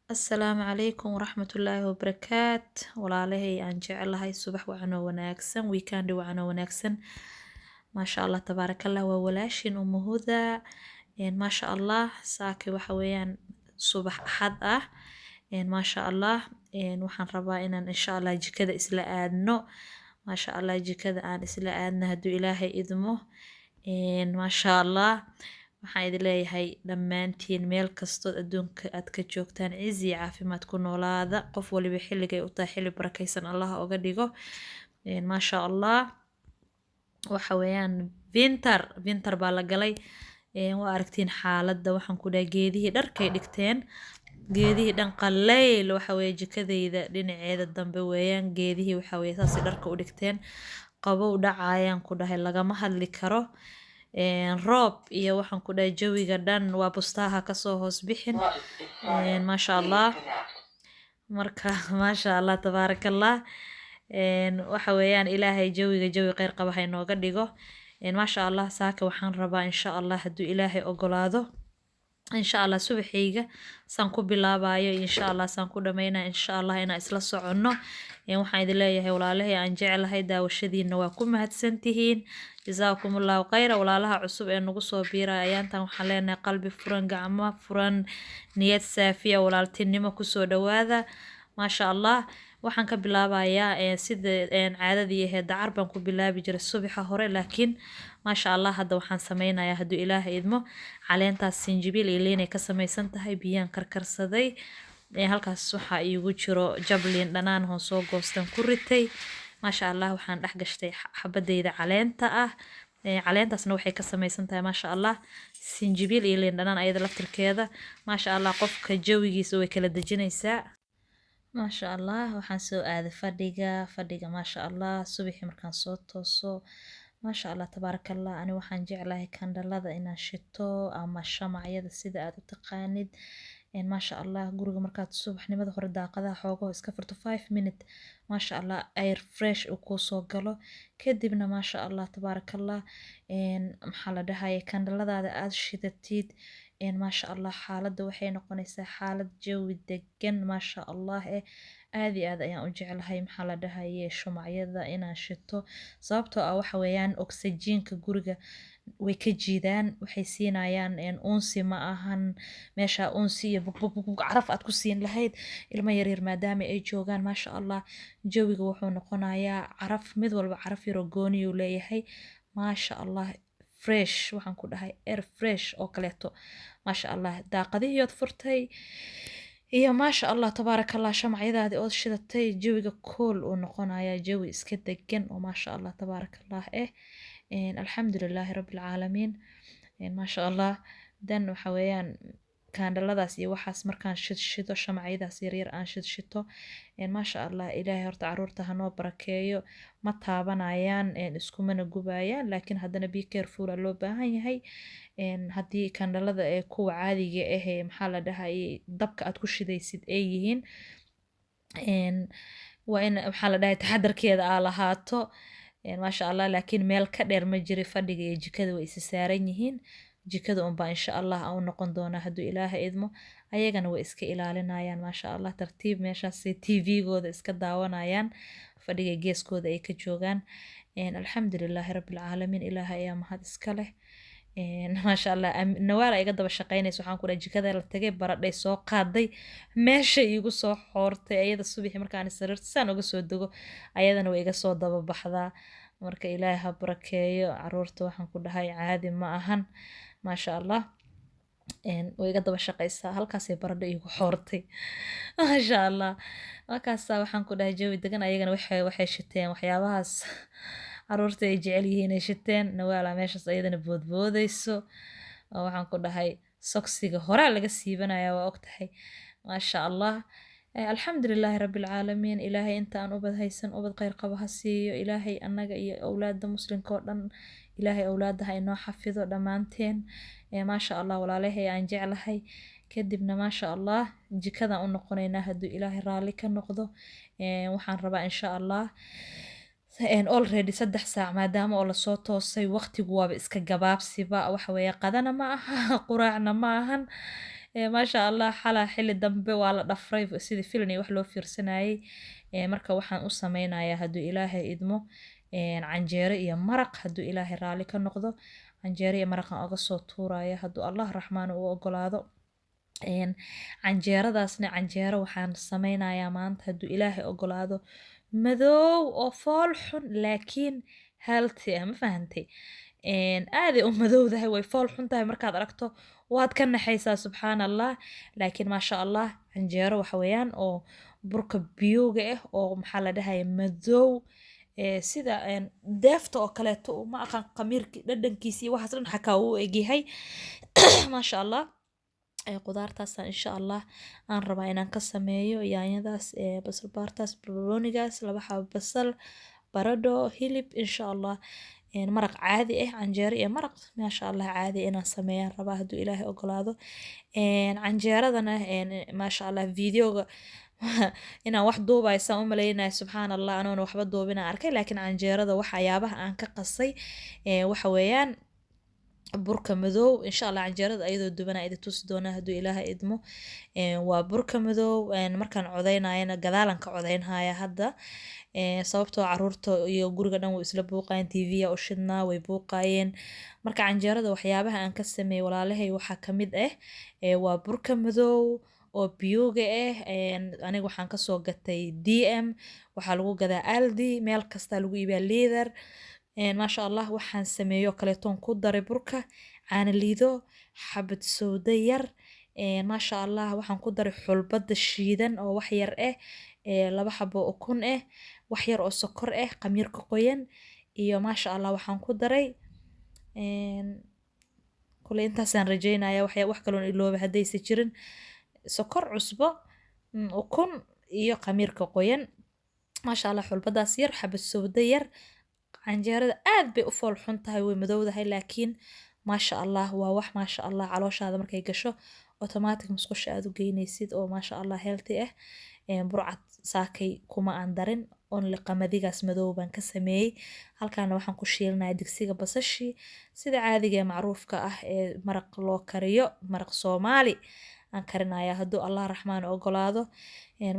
Asalaamu calaykum waraxmatullaahi wabarakaat walaalahay aan jecelahay subax wacan oo wanaagsan weekend wacan oo wanaagsan maasha allah tabaarakallah waa walaashin umu huda maasha allah saaki waxa weeyaan subax axad ah maasha allah waxaan rabaa inaan insha allah jikada isla aadno maasha allah jikada aan isla aadno hadduu ilaahay idmo maasha allah waxaan idin leeyahay dhammaantiin meel kastood adduunka aad ka joogtaan cizi iyo caafimaad ku noolaada qof waliba xilligay u tahay xilli barakaysan allah oga dhigo maasha allah waxa weeyaan winter baa la galay waa aragtiin xaaladda waxaan ku dhahay geedihii dharkay dhigteen geedihii dhan qallayl waxa weeye jikadayda dhinaceeda dambe weeyaan geedihii waxa weeye saasay dharka u dhigteen qabow dhacayaan ku dhahay lagama hadli karo roob iyo waxaan ku dhahay jawiga dhan waa bustaha kasoo hoos bixin maasha allah marka maasha allah tabaarakallah waxa weeyaan ilaahay jawiga jawi kheyr qaba ha inooga dhigo maasha allah saaka waxaan rabaa insha allah hadduu ilaahay ogolaado insha allah subaxayga saan ku bilaabayo insha allah saan ku dhameyna insha allah inaan isla soconno waxaan idin leeyahay walaalahay aan jecelahay daawashadiina waa ku mahadsantihiin jazaakumullahu khayra walaalaha cusub ee nagu soo biiraya ayaantan waxaan leenahay qalbi furan gacmo furan niyad saafiya walaaltinimo kusoo dhawaada maasha allah waxaan ka bilaabayaa sida caadadii ahayd dacar baan ku bilaabi jiray subaxa hore laakiin maasha allah hadda waxaan sameynayaa hadduu ilaahay idmo caleentaas sinjibiil iyo liinay ka samaysan tahay biyaan karkarsaday halkaas waxaa iigu jiro jablin dhanaan hoon soo goostan ku ritay maasha allah waxaan dhex gashtay xabadayda caleenta ah caleentaasna waxay ka samaysan tahay maasha allah sinjibiil iyo liin dhanaan ayada laftirkeeda maasha allah qofka jawigiisa way kala dejinaysaa maasha allah waxaan soo aaday fadhiga maasha allah subaxii markaan soo tooso maasha allah tabaarakallah ani waxaan jeclahay kandhalada inaan shito ama shamacyada sida aad u taqaanid maasha allah guriga markaad subaxnimada hore daaqadaha xoogaho iska furto 5 minute maasha allah air fresh uu kuu soo galo kadibna maasha allah tabaarakallah maxaa la dhahaye kandhaladaada aad shidatid maasha allah xaaladda waxay noqonaysaa xaalad jawi degan maasha allah aad iyo aad ayaan u jeclahay maxaa la dhahaye shumacyada inaan shito sababtoo ah waxa weeyaan oxygenka guriga way ka jiidaan waxay siinayaan unsi ma ahan meesha unsi iyo bugbug caraf aad ku siin lahayd ilmo yaryar maadaama ay joogaan maasha allah jawiga wuxuu noqonayaa caraf mid walba caraf yaroo gooniyuu leeyahay maasha allah fresh waxaan ku dhahay air fresh oo kaleeto maasha allah daaqadihiyood furtay iyo maasha allah tabaarakallah shamacyadaadii ood shidatay jawiga kool uu noqonayaa jawi iska degan oo maasha allah tabaarakallah alxamdulilaahi rabbilcaalamiin maasha allah dan waxa weeyaan kaandhaladaas iyo waxaas markaan shidshido shamacyadaas yaryar aan shidshito maasha allah ilaahay horta caruurta hanoo barakeeyo ma taabanayaan iskumana gubayaan laakiin haddana be careful aa loo baahan yahay haddii kaandhalada ee kuwa caadiga ahee maxaa la dhahayay dabka aad ku shidaysid ay yihiin waa in maxaa la dhahay taxadarkeeda aa lahaato maasha allah laakiin meel ka dheer ma jiri fadhiga iyo jikada way isa saaran yihiin jikada unbaa insha allah aan u noqon doonaa hadduu ilaaha idmo ayagana way iska ilaalinayaan maasha allah tartiib meeshaasay tvgooda iska daawanayaan fadhiga geeskooda ay ka joogaan alxamdulilaahi rabbilcaalamiin ilaaha ayaa mahad iska leh maasha allah nawaala iga daba shaqeynaysa waxaan ku dhahay jikada la tagay baradhay soo qaaday meesha iigu soo xoortay ayada subaxii markaan sariirta saan uga soo dego ayadana way iga soo daba baxdaa marka ilaahay ha barakeeyo caruurta waxaan ku dhahay caadi ma ahan maasha allah way iga daba shaqaysaa halkaasay baradho iigu xoortay maasha allah markaasaa waxaan ku dhahay jawi degan ayagana waxay shiteen waxyaabahaas caruurta ay jecel yihiin ay shiteen nawaala meeshaas ayadana boodboodayso waxaan ku dhahay soksiga horaa laga siibanaya waa ogtahay maasha allah alxamdulilaahi rabbilcaalamiin ilaahay inta aan ubad haysan ubad kheyr qabo ha siiyo ilaahay annaga iyo owlaada muslimka oo dhan ilaahay owlaada ha inoo xafido dhammaanteen maasha allah walaalahay aan jeclahay kadibna maasha allah jikadaan u noqonaynaa hadduu ilaahay raalli ka noqdo waxaan rabaa insha allah already 3 saac maadaama oo lasoo toosay waqtigu waaba iska gabaabsiba waxa weeye qadana ma aha quraacna ma ahan ما شاء الله xalaa xilli dambe waa la dhafray sidii filan iyo wax loo fiirsanayay marka waxaan u sameynayaa hadduu ilaahay idmo canjeero iyo maraq hadduu ilaahay raali ka noqdo canjeero iyo maraqan oga soo tuuraya hadduu allah raxmaan u ogolaado canjeeradaasna canjeero waxaan sameynayaa maanta hadduu ilaahay ogolaado madow oo fool xun laakiin healthy ah ma fahantay aaday u madowdahay way fool xun tahay markaad aragto waad ka naxaysaa subxaan allah laakiin maasha allah canjeero waxa weeyaan oo burka biyooga ah oo maxaa la dhahaya madow sida deefta oo kaleeto ma aqaan qamiirki dhadhankiisa iyo waxaas dhan xakaa uu egyahay maasha allah qudaartaasaan insha allah aan rabaa inaan ka sameeyo yaanyadaas basal baartaas barbaroonigaas laba xabo basal baradho hilib insha allah maraq caadi ah canjeero iyo maraq maasha allah caadi inaan sameeyaan rabaa hadduu ilaahay ogolaado canjeeradana maasha allah videoga inaan wax duubaysaan u maleynayo subxaan allah anoona waxba duubinaan arkay laakiin canjeerada waxyaabaha aan ka qasay waxa weeyaan burka madow insha allah canjeerada ayadoo dubanaa idi tusi doonaa hadduu ilaahay idmo waa burka madow markaan codeynayana gadaalan ka codeynhaya hadda sababtoo caruurta iyo guriga dhan way isla buuqayeen tv-ya u shidnaa way buuqayeen marka canjeerada waxyaabaha aan ka sameeyey walaalahay waxaa ka mid ah waa burka madow oo biyooga ah aniga waxaan kasoo gatay dm waxaa lagu gadaa aldi meel kastaa lagu iibaa leather maasha allah waxaan sameeyo kaleetoon ku daray burka caana liido xabad sowda yar maasha allah waxaan ku daray xulbada shiidan oo wax yar ah laba xabo ukun ah wax yar oo sokor ah qamiirka qoyan iyo maasha allah waxaan ku daray kule intaasaan rajeynaya wax kaloon ilooba haddaysa jirin sokor cusbo ukun iyo qamiirka qoyan maasha allah xulbadaas yar xabad sowda yar canjeerada aad bay u fool xun tahay way madowdahay laakiin maasha allah waa wax maasha allah calooshaada markay gasho automatic musqusha aad u geynaysid oo maasha allah healthy ah burcad saakay kuma aan darin only qamadigaas madow baan ka sameeyey halkaana waxaan ku shiilinayaa digsiga basashii sida caadiga ee macruufka ah ee maraq loo kariyo maraq soomaali aan karinayaa hadduu allah raxmaan ogolaado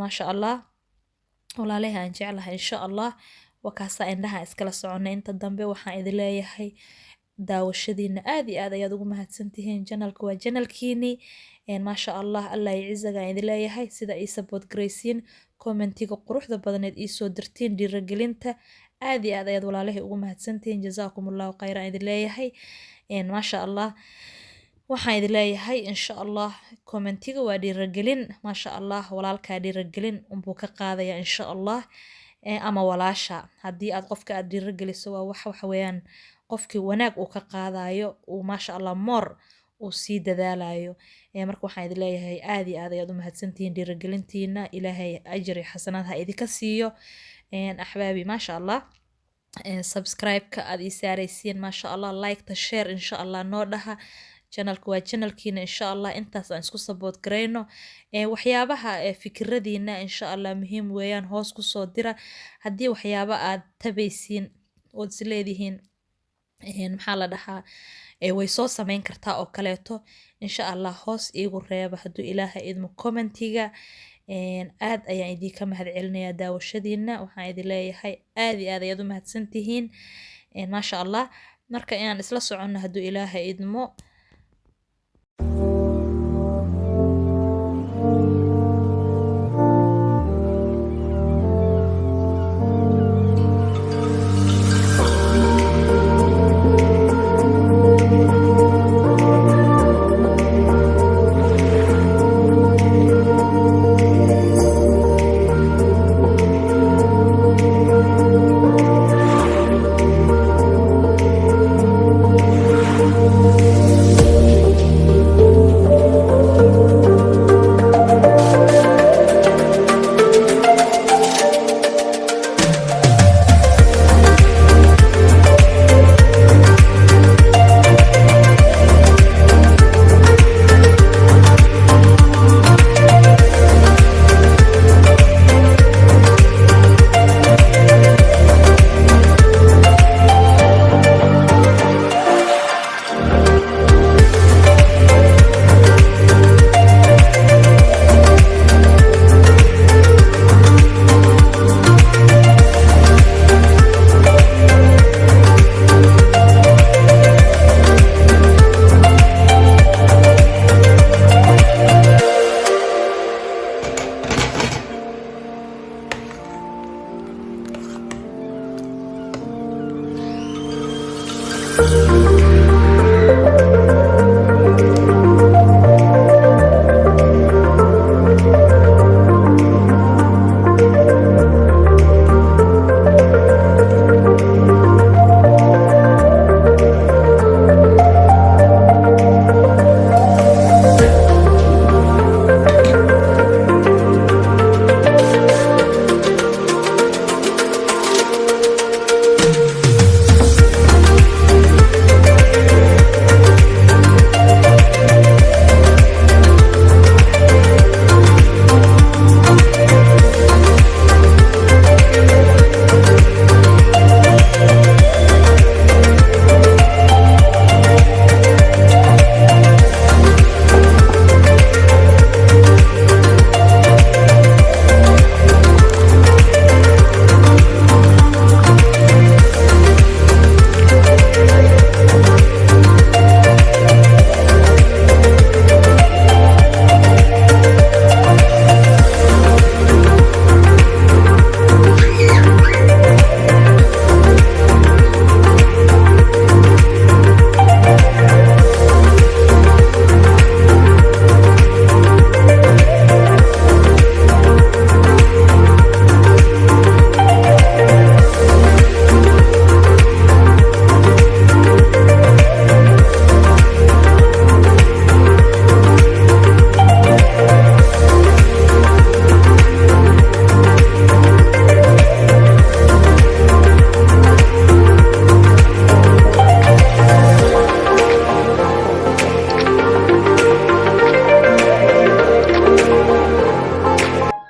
maasha allah walaalahay aan jeclahay insha allah wakaasaa indhaha iskala soconnay inta dambe waxaan idin leeyahay daawashadiina aad iyo aad ayaad ugu mahadsantihiin janalka waa janalkiini maasha allah allah cizagaan idin leeyahay sida ii support garaysiin commentiga quruxda badneed ii soo dirtiin dhiiragelinta aad iyo aad ayaad walaalahay ugu mahadsantihiin jazaakumullahu khayran idin leeyahay maasha allah waxaan idin leeyahay insha allah commentiga waa dhiiragelin maasha allah walaalkaa dhiiragelin unbuu ka qaadaya insha allah ama walaasha haddii aad qofka aad dhiirageliso waa waxa weeyaan qofkii wanaag uu ka qaadayo uu maasha allah moor uu sii dadaalayo marka waxaan idin leeyahay aad iyo aad ayaad u mahadsantihiin dhiiragelintiina ilaahay ajri xasanaad ha idinka siiyo axbaabi maasha allah subscribe-ka aad ii saaraysiin maasha allah like-ta share insha allah noo dhaha channelka waa channelkiina insha allah intaas aan isku support garayno waxyaabaha fikiradiina insha allah muhiim weeyaan hoos kusoo dira haddii waxyaaba aad tabaysiin ood is leedihiin maxaa la dhahaa way soo sameyn kartaa oo kaleeto insha allah hoos iigu reeba hadduu ilaahay idmo commentiga aad ayaan idinka mahad celinayaa daawashadiina waxaan idin leeyahay aad iyo aad ayaad u mahadsantihiin maasha allah marka inaan isla soconno hadduu ilaahay idmo